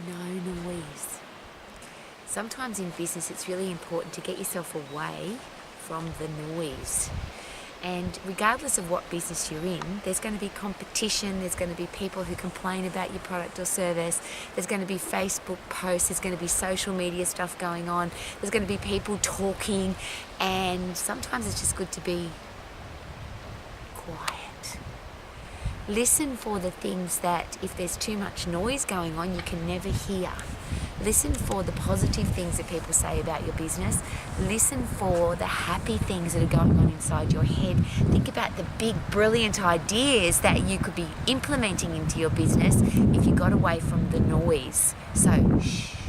no noise. Sometimes in business it's really important to get yourself away from the noise. And regardless of what business you're in, there's going to be competition, there's going to be people who complain about your product or service, there's going to be Facebook posts, there's going to be social media stuff going on, there's going to be people talking, and sometimes it's just good to be quiet. Listen for the things that, if there's too much noise going on, you can never hear. Listen for the positive things that people say about your business. Listen for the happy things that are going on inside your head. Think about the big, brilliant ideas that you could be implementing into your business if you got away from the noise. So, shh.